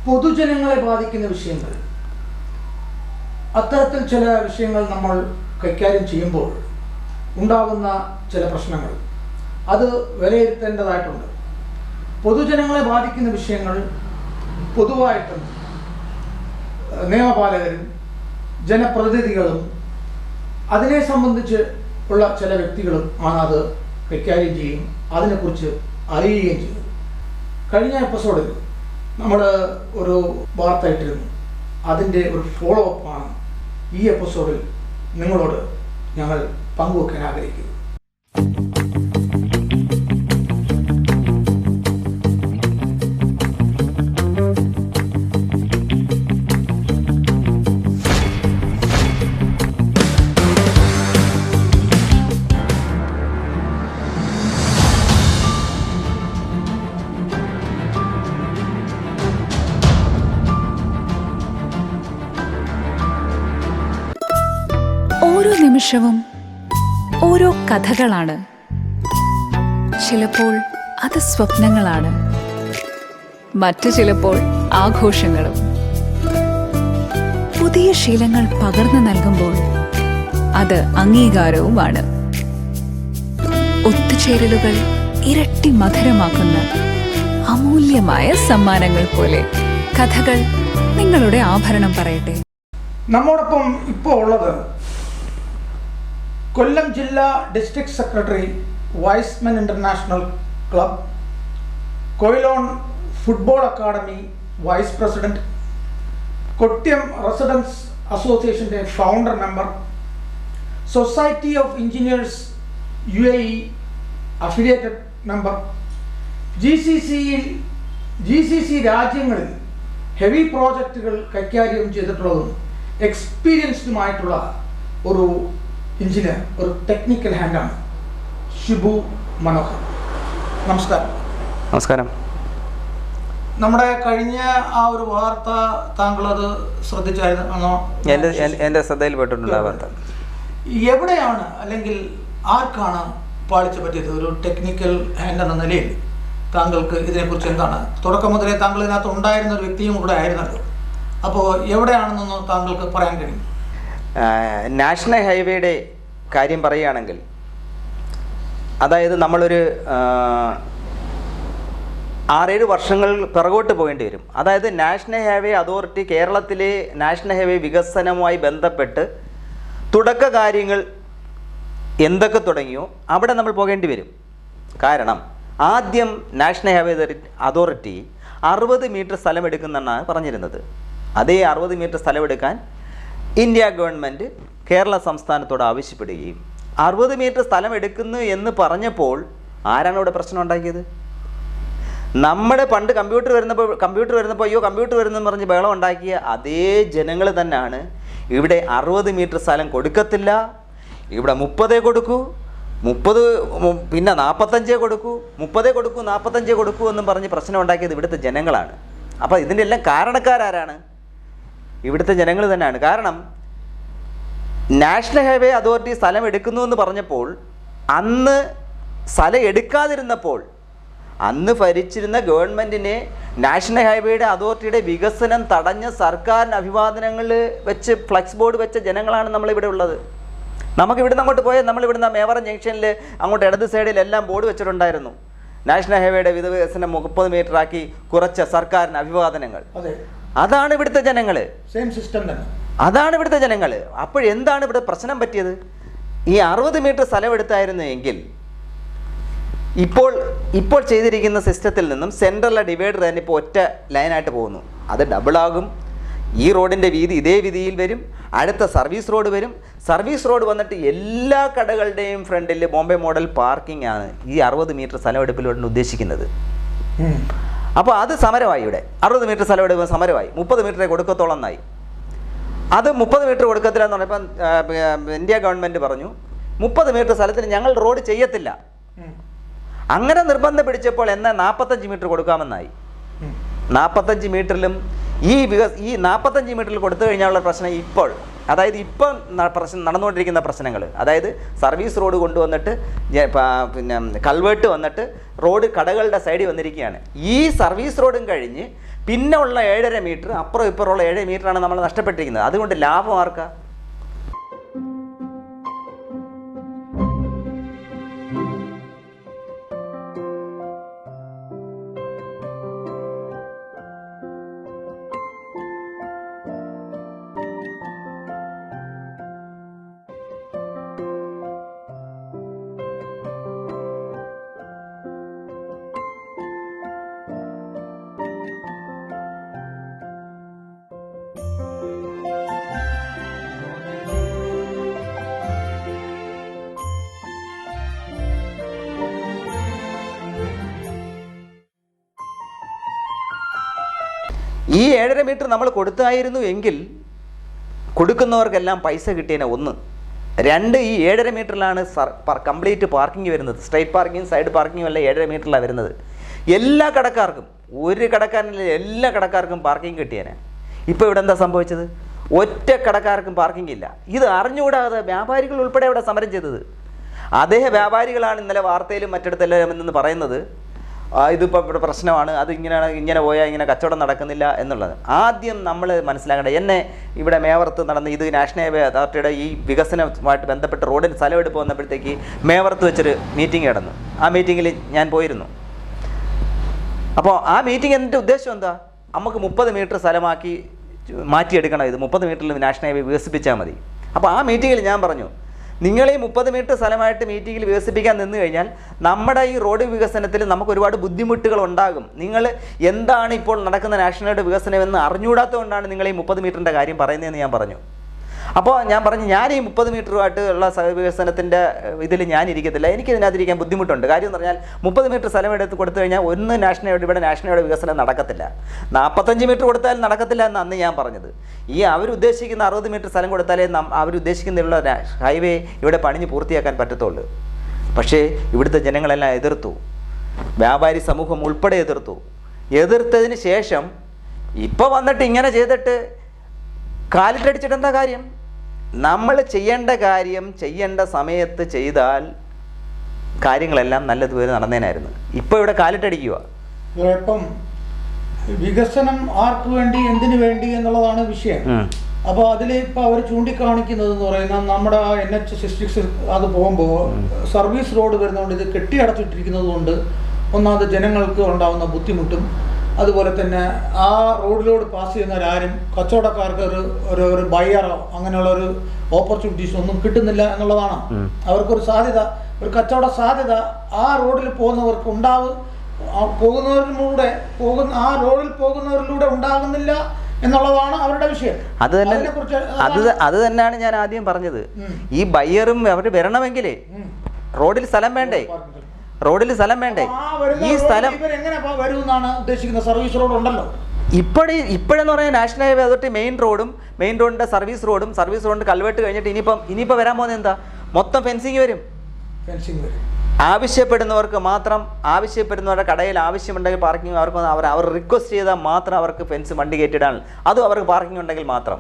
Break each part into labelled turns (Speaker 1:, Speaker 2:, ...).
Speaker 1: പൊതുജനങ്ങളെ ബാധിക്കുന്ന വിഷയങ്ങൾ, അത്തരത്തിൽ ചില വിഷയങ്ങൾ നമ്മൾ കൈകാര്യം ചെയ്യുമ്പോൾ ഉണ്ടാകുന്ന ചില പ്രശ്നങ്ങൾ അത് വിലയിരുത്തേണ്ടതായിട്ടുണ്ട്. പൊതുജനങ്ങളെ ബാധിക്കുന്ന വിഷയങ്ങൾ പൊതുവായിട്ടും നിയമപാലകരും ജനപ്രതിനിധികളും അതിനെ സംബന്ധിച്ച് ഉള്ള ചില വ്യക്തികളും ആണ് അത് കൈകാര്യം ചെയ്യുകയും അതിനെക്കുറിച്ച് അറിയുകയും ചെയ്തു. കഴിഞ്ഞ എപ്പിസോഡിൽ നമ്മൾ ഒരു വാർത്ത ഇട്ടിരുന്നു. അതിൻ്റെ ഒരു ഫോളോ അപ്പാണ് ഈ എപ്പിസോഡിൽ നിങ്ങളോട് ഞങ്ങൾ പങ്കുവെക്കാൻ ആഗ്രഹിക്കുന്നത്.
Speaker 2: ഓരോ നിമിഷവും ഓരോ കഥകളാണ്. ചിലപ്പോൾ അത് സ്വപ്നങ്ങളാണ്, മറ്റു ചിലപ്പോൾ ആഘോഷങ്ങളും. പുതിയ ശീലങ്ങൾ പകർന്നു നൽകുമ്പോൾ അത് അംഗീകാരവുമാണ്. ഒത്തുചേരലുകൾ ഇരട്ടി മധുരമാക്കുന്ന അമൂല്യമായ സമ്മാനങ്ങൾ പോലെ കഥകൾ നിങ്ങളുടെ ആഭരണം പറയട്ടെ.
Speaker 1: നമ്മോടൊപ്പം ഇപ്പോൾ ഉള്ളത് കൊല്ലം ജില്ലാ district secretary, Y's Men international club, Quilon football academy vice president, Kottiyam residents അസോസിയേഷൻ്റെ founder member, society of engineers UAE affiliated member, GCC രാജ്യങ്ങളിൽ ഹെവി പ്രോജക്റ്റുകൾ കൈകാര്യം ചെയ്തിട്ടുള്ളതും എക്സ്പീരിയൻസ്ഡുമായിട്ടുള്ള ഒരു എഞ്ചിനീയർ, ഒരു ടെക്നിക്കൽ ഹാൻഡാണ് ഷിബു മനോഹർ. നമസ്കാരം.
Speaker 3: നമസ്കാരം.
Speaker 1: നമ്മുടെ കഴിഞ്ഞ ആ ഒരു വാർത്ത താങ്കൾ അത് ശ്രദ്ധിച്ചായിരുന്നോ?
Speaker 3: എൻ്റെ ശ്രദ്ധയിൽപ്പെട്ടിട്ടുണ്ട് ആ വാർത്ത.
Speaker 1: എവിടെയാണ് അല്ലെങ്കിൽ ആർക്കാണ് പാളിച്ച പറ്റിയത്? ഒരു ടെക്നിക്കൽ ഹാൻഡ് എന്ന നിലയിൽ താങ്കൾക്ക് ഇതിനെക്കുറിച്ച് എന്താണ്? തുടക്കം മുതലേ താങ്കൾ ഇതിനകത്ത് ഉണ്ടായിരുന്ന ഒരു വ്യക്തിയും കൂടെ ആയിരുന്നല്ലോ. അപ്പോൾ എവിടെയാണെന്നൊന്ന് താങ്കൾക്ക് പറയാൻ കഴിയും?
Speaker 3: നാഷണൽ ഹൈവേയുടെ കാര്യം പറയുകയാണെങ്കിൽ, അതായത് നമ്മളൊരു 6-7 വർഷങ്ങൾ പിറകോട്ട് പോകേണ്ടി വരും. അതായത് നാഷണൽ ഹൈവേ അതോറിറ്റി കേരളത്തിലെ നാഷണൽ ഹൈവേ വികസനവുമായി ബന്ധപ്പെട്ട് തുടക്ക കാര്യങ്ങൾ എന്തൊക്കെ തുടങ്ങിയോ അവിടെ നമ്മൾ പോകേണ്ടി വരും. കാരണം ആദ്യം നാഷണൽ ഹൈവേ അതോറിറ്റി 60 മീറ്റർ സ്ഥലം എടുക്കുന്നെന്നാണ് പറഞ്ഞിരുന്നത്. അതേ 60 മീറ്റർ സ്ഥലമെടുക്കാൻ ഇന്ത്യ ഗവൺമെൻറ് കേരള സംസ്ഥാനത്തോട് ആവശ്യപ്പെടുകയും 60 മീറ്റർ സ്ഥലം എടുക്കുന്നു എന്ന് പറഞ്ഞപ്പോൾ ആരാണ് ഇവിടെ പ്രശ്നം ഉണ്ടാക്കിയത്? നമ്മുടെ പണ്ട് കമ്പ്യൂട്ടർ വരുന്നപ്പോൾ അയ്യോ കമ്പ്യൂട്ടർ വരുന്നെന്ന് പറഞ്ഞ് ബഹളം ഉണ്ടാക്കിയ അതേ ജനങ്ങൾ തന്നെയാണ് ഇവിടെ 60 മീറ്റർ സ്ഥലം കൊടുക്കത്തില്ല, ഇവിടെ 30 കൊടുക്കൂ, 30 പിന്നെ 45 കൊടുക്കൂ, 30 കൊടുക്കൂ, 45 കൊടുക്കൂ എന്നും പറഞ്ഞ് പ്രശ്നം ഉണ്ടാക്കിയത് ഇവിടുത്തെ ജനങ്ങളാണ്. അപ്പോൾ ഇതിൻ്റെ എല്ലാം കാരണക്കാരാരാണ്? ഇവിടുത്തെ ജനങ്ങൾ തന്നെയാണ്. കാരണം നാഷണൽ ഹൈവേ അതോറിറ്റി സ്ഥലം എടുക്കുന്നു എന്ന് പറഞ്ഞപ്പോൾ അന്ന് സ്ഥലം എടുക്കാതിരുന്നപ്പോൾ അന്ന് ഭരിച്ചിരുന്ന ഗവൺമെൻറ്റിനെ നാഷണൽ ഹൈവേയുടെ അതോറിറ്റിയുടെ വികസനം തടഞ്ഞ സർക്കാരിന് അഭിവാദനങ്ങൾ വെച്ച് ഫ്ലക്സ് ബോർഡ് വെച്ച ജനങ്ങളാണ് നമ്മളിവിടെ ഉള്ളത്. നമുക്കിവിടുന്ന് അങ്ങോട്ട് പോയാൽ നമ്മളിവിടുന്ന് മേവറം ജംഗ്ഷനിൽ അങ്ങോട്ട് ഇടത് സൈഡിലെല്ലാം ബോർഡ് വെച്ചിട്ടുണ്ടായിരുന്നു. നാഷണൽ ഹൈവേയുടെ വികസനം 30 മീറ്റർ ആക്കി കുറച്ച സർക്കാരിന് അഭിവാദനങ്ങൾ. അതാണ് ഇവിടുത്തെ ജനങ്ങൾ.
Speaker 1: സെയിം സിസ്റ്റം തന്നെ.
Speaker 3: അതാണ് ഇവിടുത്തെ ജനങ്ങൾ. അപ്പോഴെന്താണ് ഇവിടെ പ്രശ്നം പറ്റിയത്? ഈ 60 മീറ്റർ സ്ഥലം എടുത്തായിരുന്നു എങ്കിൽ ഇപ്പോൾ ചെയ്തിരിക്കുന്ന സിസ്റ്റത്തിൽ നിന്നും സെൻട്രലിലെ ഡിവൈഡർ തന്നെ ഇപ്പോൾ ഒറ്റ ലൈനായിട്ട് പോകുന്നു. അത് ഡബിളാകും. ഈ റോഡിൻ്റെ വീതി ഇതേ വീതിയിൽ വരും. അടുത്ത സർവീസ് റോഡ് വരും. സർവീസ് റോഡ് വന്നിട്ട് എല്ലാ കടകളുടെയും ഫ്രണ്ടിൽ ബോംബെ മോഡൽ പാർക്കിംഗ് ആണ് ഈ 60 മീറ്റർ സ്ഥലം എടുപ്പിലൂടെ ഉദ്ദേശിക്കുന്നത്. അപ്പോൾ അത് സമരമായി. ഇവിടെ 60 മീറ്റർ സ്ഥലം എടുക്കുമ്പോൾ സമരമായി. 30 മീറ്ററെ കൊടുക്കത്തോളം എന്നായി. അത് 30 മീറ്റർ കൊടുക്കത്തില്ല എന്ന് പറഞ്ഞപ്പോൾ ഇന്ത്യ ഗവൺമെൻറ് പറഞ്ഞു 30 മീറ്റർ സ്ഥലത്തിന് ഞങ്ങൾ റോഡ് ചെയ്യത്തില്ല. അങ്ങനെ നിർബന്ധം പിടിച്ചപ്പോൾ എന്നാൽ 45 മീറ്റർ കൊടുക്കാമെന്നായി. 45 മീറ്ററിലും ഈ 45 മീറ്ററിൽ കൊടുത്തു കഴിഞ്ഞാലുള്ള പ്രശ്നം ഇപ്പോൾ അതായത് ഇപ്പം നടന്നുകൊണ്ടിരിക്കുന്ന പ്രശ്നങ്ങൾ, അതായത് സർവീസ് റോഡ് കൊണ്ടുവന്നിട്ട് പിന്നെ കൾവേർട്ട് വന്നിട്ട് റോഡ് കടകളുടെ സൈഡിൽ വന്നിരിക്കുകയാണ്. ഈ സർവീസ് റോഡും കഴിഞ്ഞ് പിന്നെ ഉള്ള 7.5 മീറ്റർ അപ്പുറം ഇപ്പുറമുള്ള 7 മീറ്ററാണ് നമ്മൾ നഷ്ടപ്പെട്ടിരിക്കുന്നത്. അതുകൊണ്ട് ലാഭം ആർക്കാ? ഈ 7.5 മീറ്റർ നമ്മൾ കൊടുത്തായിരുന്നു എങ്കിൽ കൊടുക്കുന്നവർക്കെല്ലാം പൈസ കിട്ടിയേനെ. 1. 2, ഈ 7.5 മീറ്ററിലാണ് കംപ്ലീറ്റ് പാർക്കിംഗ് വരുന്നത്. സ്ട്രൈറ്റ് പാർക്കിംഗ് സൈഡ് പാർക്കിങ്ങും എല്ലാം 7.5 മീറ്ററിലാണ് വരുന്നത്. എല്ലാ കടക്കാർക്കും, ഒരു കടക്കാരനില്ല, എല്ലാ കടക്കാർക്കും പാർക്കിംഗ് കിട്ടിയേനെ. ഇപ്പോൾ ഇവിടെ എന്താ സംഭവിച്ചത്? ഒറ്റ കടക്കാർക്കും പാർക്കിംഗ് ഇല്ല. ഇത് അറിഞ്ഞുകൂടാതെ വ്യാപാരികൾ ഉൾപ്പെടെ അവിടെ സമരം ചെയ്തത്. അതേ വ്യാപാരികളാണ് ഇന്നലെ വാർത്തയിലും മറ്റിടത്തെല്ലാം എന്ന് പറയുന്നത് ഇതിപ്പോൾ ഇവിടെ പ്രശ്നമാണ്, അത് ഇങ്ങനെ പോയാൽ ഇങ്ങനെ കച്ചവടം നടക്കുന്നില്ല എന്നുള്ളത്. ആദ്യം നമ്മൾ മനസ്സിലാക്കേണ്ടത്, എന്നെ ഇവിടെ മേവറത്ത് നടന്ന് ഇത് നാഷണൽ ഹൈവേ അതോറിറ്റിയുടെ ഈ വികസനവുമായിട്ട് ബന്ധപ്പെട്ട് റോഡിന് സ്ഥലമെടുപ്പ് വന്നപ്പോഴത്തേക്ക് മേവറത്ത് വെച്ചൊരു മീറ്റിംഗ് നടന്നു. ആ മീറ്റിങ്ങിൽ ഞാൻ പോയിരുന്നു. അപ്പോൾ ആ മീറ്റിംഗ് എൻ്റെ ഉദ്ദേശം എന്താ? നമുക്ക് 30 മീറ്റർ സ്ഥലമാക്കി മാറ്റിയെടുക്കണം. ഇത് 30 മീറ്ററിൽ നാഷണൽ ഹൈവേ വികസിപ്പിച്ചാൽ മതി. അപ്പോൾ ആ മീറ്റിങ്ങിൽ ഞാൻ പറഞ്ഞു, നിങ്ങൾ ഈ 30 മീറ്റർ സ്ഥലമായിട്ട് മീറ്റിങ്ങിൽ വികസിപ്പിക്കാൻ നിന്ന് കഴിഞ്ഞാൽ നമ്മുടെ ഈ റോഡ് വികസനത്തിൽ നമുക്ക് ഒരുപാട് ബുദ്ധിമുട്ടുകൾ ഉണ്ടാകും. നിങ്ങൾ എന്താണ് ഇപ്പോൾ നടക്കുന്ന നാഷണൽ വികസനമെന്ന് അറിഞ്ഞുകൂടാത്തതുകൊണ്ടാണ് നിങ്ങൾ ഈ 30 മീറ്ററിൻ്റെ കാര്യം പറയുന്നതെന്ന് ഞാൻ പറഞ്ഞു. അപ്പോൾ ഞാൻ പറഞ്ഞു, ഞാൻ ഈ 30 മീറ്ററുമായിട്ട് ഉള്ള വികസനത്തിൻ്റെ ഇതിൽ ഞാൻ ഇരിക്കത്തില്ല, എനിക്കിതിനകത്തിരിക്കാൻ ബുദ്ധിമുട്ടുണ്ട്. കാര്യം എന്ന് പറഞ്ഞാൽ 30 മീറ്റർ സ്ഥലം എടുത്ത് കൊടുത്തു കഴിഞ്ഞാൽ ഒന്ന് ഇവിടെ നാഷണൽ വികസനം നടക്കത്തില്ല. 45 മീറ്റർ കൊടുത്താലും നടക്കത്തില്ല എന്ന് അന്ന് ഞാൻ പറഞ്ഞത്. ഈ അവരുദ്ദേശിക്കുന്ന 60 മീറ്റർ സ്ഥലം കൊടുത്താലേ അവരുദ്ദേശിക്കുന്നുള്ള ഹൈവേ ഇവിടെ പണിഞ്ഞ് പൂർത്തിയാക്കാൻ പറ്റത്തുള്ളൂ. പക്ഷേ ഇവിടുത്തെ ജനങ്ങളെല്ലാം എതിർത്തു, വ്യാപാരി സമൂഹം ഉൾപ്പെടെ എതിർത്തു. എതിർത്തതിന് ശേഷം ഇപ്പോൾ വന്നിട്ട് ഇങ്ങനെ ചെയ്തിട്ട് കാലിട്ടടിച്ചിട്ട് എന്താ കാര്യം? നമ്മൾ ചെയ്യേണ്ട കാര്യം ചെയ്യേണ്ട സമയത്ത് ചെയ്താൽ കാര്യങ്ങളെല്ലാം നല്ലതുപോലെ നടന്നേനായിരുന്നു. ഇപ്പോൾ ഇവിടെ കാലിട്ടടിക്കുക.
Speaker 1: ഇപ്പം വികസനം ആർക്ക് വേണ്ടി, എന്തിനു വേണ്ടി എന്നുള്ളതാണ് വിഷയം. അപ്പോൾ അതിൽ ഇപ്പോൾ അവർ ചൂണ്ടിക്കാണിക്കുന്നത് എന്ന് പറയുന്നത്, നമ്മുടെ NH66 അത് പോകുമ്പോൾ സർവീസ് റോഡ് വരുന്നതുകൊണ്ട് ഇത് കെട്ടിയടച്ചിട്ടിരിക്കുന്നത് കൊണ്ട് ഒന്നാമത് ജനങ്ങൾക്ക് ഉണ്ടാകുന്ന ബുദ്ധിമുട്ടും, അതുപോലെ തന്നെ ആ റോഡിലൂടെ പാസ് ചെയ്യുന്നവരാരും കച്ചവടക്കാർക്ക് ഒരു ബയ്യറോ അങ്ങനെയുള്ള ഒരു ഓപ്പർച്യൂണിറ്റീസ് ഒന്നും കിട്ടുന്നില്ല എന്നുള്ളതാണ്. അവർക്കൊരു സാധ്യത, ഒരു കച്ചവട സാധ്യത ആ റോഡിൽ പോകുന്നവർക്ക് ആ റോഡിൽ പോകുന്നവരിലൂടെ ഉണ്ടാകുന്നില്ല എന്നുള്ളതാണ് അവരുടെ വിഷയം.
Speaker 3: അത് തന്നെയാണ് ഞാൻ ആദ്യം പറഞ്ഞത്. ഈ ബയ്യറും അവർ വരണമെങ്കിൽ റോഡിൽ സ്ഥലം വേണ്ടേ? റോഡിൽ സ്ഥലം വേണ്ടേ? ഈ സ്ഥലം
Speaker 1: ഉദ്ദേശിക്കുന്ന സർവീസ് റോഡ് ഉണ്ടല്ലോ
Speaker 3: ഇപ്പോഴെന്ന് പറഞ്ഞാൽ നാഷണൽ ഹൈവേ അതോറിറ്റി മെയിൻ റോഡിന്റെ സർവീസ് റോഡിന്റെ കൾവേർട്ട് കഴിഞ്ഞിട്ട് ഇനിയിപ്പോൾ വരാൻ പോകുന്നത് എന്താ? മൊത്തം ഫെൻസിങ് വരും. ആവശ്യപ്പെടുന്നവർക്ക് മാത്രം, ആവശ്യപ്പെടുന്നവരുടെ കടയിൽ ആവശ്യമുണ്ടെങ്കിൽ പാർക്കിംഗ് അവർ റിക്വസ്റ്റ് ചെയ്താൽ മാത്രം അവർക്ക് ഫെൻസ് വണ്ടി കയറ്റിടാൻ, അതും അവർക്ക് പാർക്കിംഗ് ഉണ്ടെങ്കിൽ മാത്രം.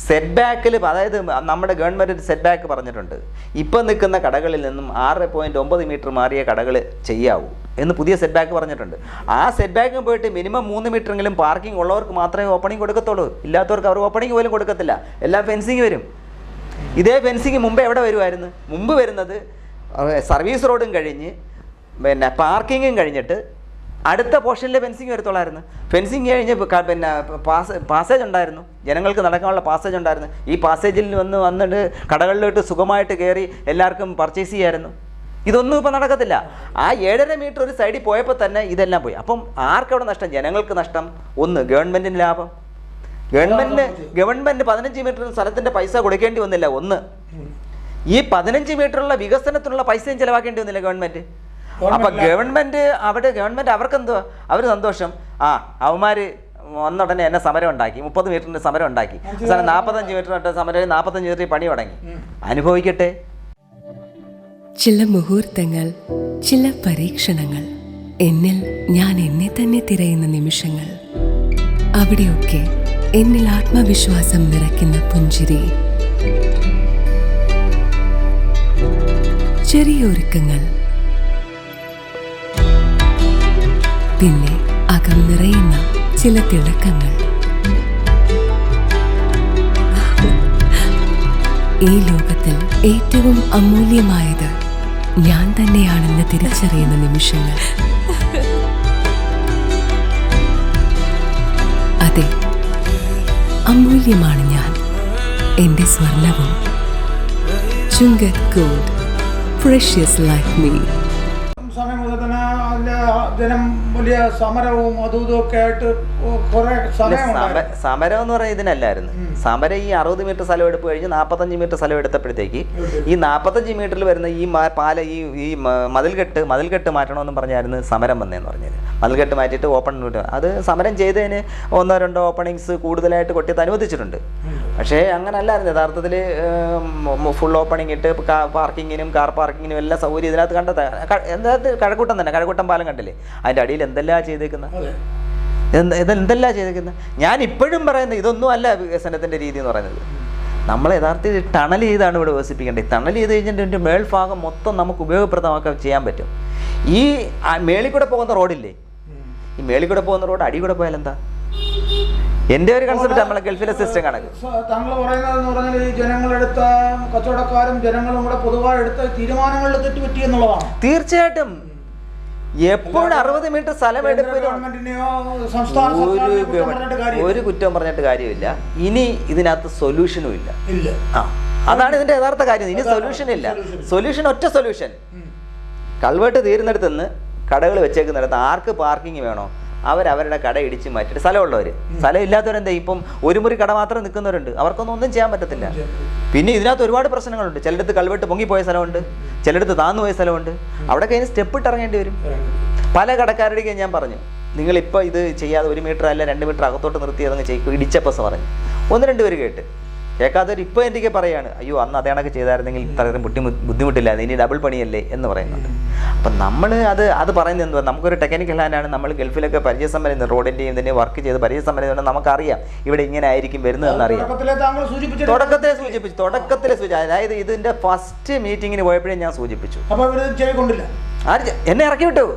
Speaker 3: സെറ്റ് ബാക്കിൽ, അതായത് നമ്മുടെ ഗവൺമെൻറ് സെറ്റ് ബാക്ക് പറഞ്ഞിട്ടുണ്ട്. ഇപ്പം നിൽക്കുന്ന കടകളിൽ നിന്നും 6.9 മീറ്റർ മാറിയ കടകൾ ചെയ്യാവൂ എന്ന് പുതിയ സെറ്റ് ബാക്ക് പറഞ്ഞിട്ടുണ്ട്. ആ സെറ്റ് ബാക്കിൽ പോയിട്ട് മിനിമം 3 മീറ്ററെങ്കിലും പാർക്കിംഗ് ഉള്ളവർക്ക് മാത്രമേ ഓപ്പണിംഗ് കൊടുക്കത്തുള്ളൂ. ഇല്ലാത്തവർക്ക് അവർ ഓപ്പണിംഗ് പോലും കൊടുക്കത്തില്ല. എല്ലാം ഫെൻസിങ് വരും. ഇതേ ഫെൻസിങ് മുമ്പ് എവിടെ വരുമായിരുന്നു? മുമ്പ് വരുന്നത് സർവീസ് റോഡും കഴിഞ്ഞ് പിന്നെ പാർക്കിങ്ങും കഴിഞ്ഞിട്ട് അടുത്ത പോർഷനിൽ ഫെൻസിങ് വരത്തുള്ളായിരുന്നു. ഫെൻസിങ് കഴിഞ്ഞ് പിന്നെ പാസേജ് ഉണ്ടായിരുന്നു, ജനങ്ങൾക്ക് നടക്കാനുള്ള പാസേജ് ഉണ്ടായിരുന്നു. ഈ പാസേജിൽ വന്നിട്ട് കടകളിലോട്ട് സുഖമായിട്ട് കയറി എല്ലാവർക്കും പർച്ചേസ് ചെയ്യായിരുന്നു. ഇതൊന്നും ഇപ്പോൾ നടക്കത്തില്ല. ആ 7.5 മീറ്റർ ഒരു സൈഡിൽ പോയപ്പോൾ തന്നെ ഇതെല്ലാം പോയി. അപ്പം ആർക്കവിടെ നഷ്ടം? ജനങ്ങൾക്ക് നഷ്ടം. ഒന്ന്, ഗവൺമെൻറ്റിന് ലാഭം. ഗവൺമെൻറ് 15 മീറ്റർ സ്ഥലത്തിൻ്റെ പൈസ കൊടുക്കേണ്ടി വന്നില്ല. ഒന്ന്, ഈ 15 മീറ്ററുള്ള വികസനത്തിനുള്ള പൈസയും ചിലവാക്കേണ്ടി വന്നില്ല ഗവൺമെൻറ്. അപ്പം ഗവൺമെൻറ് അവർക്കെന്തുവാ? അവർ സന്തോഷം. അവന്മാർ വന്നുടനെ എന്നെ സമരം ഉണ്ടാക്കി, 30 മീറ്ററിൻ്റെ സമരം ഉണ്ടാക്കി, 45 മീറ്റർ സമരം, 45 മീറ്ററിൽ പണി തുടങ്ങി. അനുഭവിക്കട്ടെ.
Speaker 4: ചില മുഹൂർത്തങ്ങൾ, ചില പരീക്ഷണങ്ങൾ, എന്നിൽ ഞാൻ എന്നെ തന്നെ തിരയുന്ന നിമിഷങ്ങൾ, അവിടെയൊക്കെ എന്നിൽ ആത്മവിശ്വാസം നിറയ്ക്കുന്ന പുഞ്ചിരി, ചെറിയൊരുക്കങ്ങൾ, പിന്നെ അകം നിറയുന്ന ചില തിളക്കങ്ങൾ. ഈ ലോകത്തിൽ ഏറ്റവും അമൂല്യമായത് ഞാൻ തന്നെയാണെന്ന് തിരിച്ചറിയുന്ന നിമിഷങ്ങൾ. അതെ, അമൂല്യമാണ് ഞാൻ, എന്റെ സ്വർണവും. Chungath gold, precious like me.
Speaker 1: സമയം മുതൽ തന്നെ അതിന്റെ ജനം വലിയ സമരവും അതും ഇതൊക്കെ ആയിട്ട് കുറെ സമയം
Speaker 3: സമരം എന്ന് പറയുന്നത് ഇതിനല്ലായിരുന്നു. സമരം ഈ 60 മീറ്റർ സ്ഥലം എടുപ്പ് കഴിഞ്ഞ് 45 മീറ്റർ സ്ഥലം എടുത്തപ്പോഴത്തേക്ക് ഈ 45 മീറ്ററിൽ വരുന്ന ഈ ഈ മതിൽകെട്ട് മാറ്റണമെന്നും പറഞ്ഞായിരുന്നു സമരം വന്നതെന്ന് പറഞ്ഞത്. മതിൽകെട്ട് മാറ്റിയിട്ട് ഓപ്പൺ അത് സമരം ചെയ്തതിന് 1-2 ഓപ്പണിങ്സ് കൂടുതലായിട്ട് കൊട്ടിയത്ത് അനുവദിച്ചിട്ടുണ്ട്. പക്ഷേ അങ്ങനല്ലായിരുന്നു യഥാർത്ഥത്തിൽ. ഫുൾ ഓപ്പണിങ് ഇട്ട് പാർക്കിങ്ങിനും കാർ പാർക്കിങ്ങിനും എല്ലാം സൗകര്യം ഇതിനകത്ത് കണ്ടത്. എന്താ കഴക്കൂട്ടം തന്നെ, കഴക്കൂട്ടം പാലം കണ്ടില്ലേ? അതിൻ്റെ അടിയിൽ എന്തെല്ലാം ചെയ്തേക്കുന്നത്, എന്തെല്ലാം ചെയ്തേക്കുന്നത്. ഞാൻ ഇപ്പോഴും പറയുന്നത് ഇതൊന്നും അല്ല വികസനത്തിൻ്റെ രീതി എന്ന് പറയുന്നത്. നമ്മൾ യഥാർത്ഥത്തിൽ ടണൽ ചെയ്താണ് ഇവിടെ വികസിപ്പിക്കേണ്ടത്. ടണൽ ചെയ്ത് കഴിഞ്ഞിട്ട് ഇതിൻ്റെ മേൽഭാഗം മൊത്തം നമുക്ക് ഉപയോഗപ്രദമാക്കാൻ ചെയ്യാൻ പറ്റും. ഈ മേളിൽ കൂടെ പോകുന്ന റോഡില്ലേ, ഈ മേളിൽ കൂടെ പോകുന്ന റോഡ് അടി കൂടെ പോയാൽ എന്താ? എൻ്റെ ഒരു കൺസെപ്റ്റ് നമ്മളെ ഗൾഫിലെ സിസ്റ്റം കണക്ക്.
Speaker 1: താങ്കൾ പറയുന്നതെന്ന് പറഞ്ഞാൽ ഈ ജനങ്ങളെടുത്ത കച്ചവടക്കാരും ജനങ്ങളും കൂടെ പൊതുവായി എടുത്ത തീരുമാനങ്ങളിൽ തെറ്റുപറ്റി എന്നുള്ളതാണ്.
Speaker 3: തീർച്ചയായിട്ടും. എപ്പോഴും 60 മീറ്റർ സ്ഥലം എടുപ്പിനും ഒരു കുറ്റം പറഞ്ഞിട്ട് കാര്യമില്ല. ഇനി ഇതിനകത്ത് സൊല്യൂഷനും ഇല്ല. അതാണ് ഇതിന്റെ യഥാർത്ഥ കാര്യം. ഇനി സൊല്യൂഷൻ ഇല്ല. സൊല്യൂഷൻ ഒറ്റ സൊല്യൂഷൻ, കൾവേട്ട് തീരുന്നിടത്ത് നിന്ന് കടകൾ വെച്ചേക്കുന്നിടത്ത് ആർക്ക് പാർക്കിംഗ് വേണോ അവരവരുടെ കട ഇടിച്ച് മാറ്റിയിട്ട് സ്ഥലമുള്ളവർ, സ്ഥലം ഇല്ലാത്തവരെന്താ ഇപ്പം ഒരു മുറി കട മാത്രം നിൽക്കുന്നവരുണ്ട്. അവർക്കൊന്നും ചെയ്യാൻ പറ്റത്തില്ല. പിന്നെ ഇതിനകത്ത് ഒരുപാട് പ്രശ്നങ്ങളുണ്ട്. ചിലയിടത്ത് കൾവെട്ട് പൊങ്ങിപ്പോയ സ്ഥലമുണ്ട്, ചിലയിടത്ത് താന്നുപോയ സ്ഥലമുണ്ട്. അവിടെ കഴിഞ്ഞ് സ്റ്റെപ്പ് ഇട്ട് ഇറങ്ങേണ്ടി വരും. പല കടക്കാരുടെയും ഞാൻ പറഞ്ഞു, നിങ്ങളിപ്പോൾ ഇത് ചെയ്യാതെ 1 മീറ്റർ അല്ല 2 മീറ്റർ അകത്തോട്ട് നിർത്തി അതങ്ങ് ചെയ്യും ഇടിച്ചപ്പസ് പറഞ്ഞു. 1-2 പേര് കേട്ട് കേൾക്കാത്തവർ ഇപ്പോൾ എനിക്ക് പറയാണ്, അയ്യോ അന്ന് അതേണൊക്കെ ചെയ്തായിരുന്നെങ്കിൽ ഇത്രയും ബുദ്ധിമുട്ടില്ലായിരുന്നു, ഇനി ഡബിൾ പണിയല്ലേ എന്ന് പറയുന്നുണ്ട്. അപ്പം നമ്മൾ അത് പറയുന്നത് എന്തുവാ, നമുക്കൊരു ടെക്നിക്കൽ ഹാൻഡാണ്. നമ്മൾ ഗൾഫിലൊക്കെ പരിചയസമ്പന്ന റോഡിൻ്റെയും ഇതിൻ്റെയും വർക്ക് ചെയ്ത് പരിചയസമ്പന്ന നമുക്കറിയാം ഇവിടെ ഇങ്ങനെ ആയിരിക്കും വരുന്നതെന്നറിയാം. തുടക്കത്തിലെ സൂചിപ്പിച്ചു. അതായത് ഇതിൻ്റെ ഫസ്റ്റ് മീറ്റിങ്ങിന് പോയപ്പോഴേ ഞാൻ സൂചിപ്പിച്ചു. എന്നെ ഇറക്കി വിട്ടു.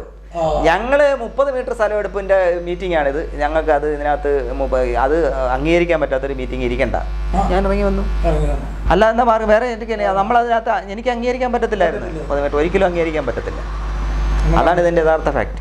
Speaker 3: ഞങ്ങൾ 30 മീറ്റർ സ്ഥലമെടുപ്പിൻ്റെ മീറ്റിംഗ് ആണിത്. ഞങ്ങൾക്ക് അത് ഇതിനകത്ത് അത് അംഗീകരിക്കാൻ പറ്റാത്തൊരു മീറ്റിംഗ് ഇരിക്കണ്ട. ഞാൻ ഇറങ്ങി വന്നു. അല്ല എന്താ വേറെ എനിക്ക് നമ്മളതിനകത്ത് എനിക്ക് അംഗീകരിക്കാൻ പറ്റത്തില്ലായിരുന്നു. 30 മീറ്റർ ഒരിക്കലും അംഗീകരിക്കാൻ പറ്റത്തില്ല. അതാണ് ഇതിൻ്റെ യഥാർത്ഥ ഫാക്ട്.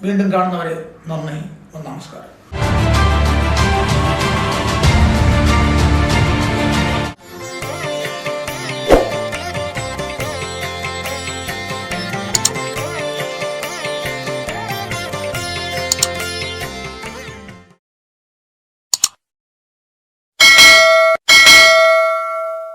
Speaker 1: വീണ്ടും കാണുന്നവരെ നന്ദി, നമസ്കാരം.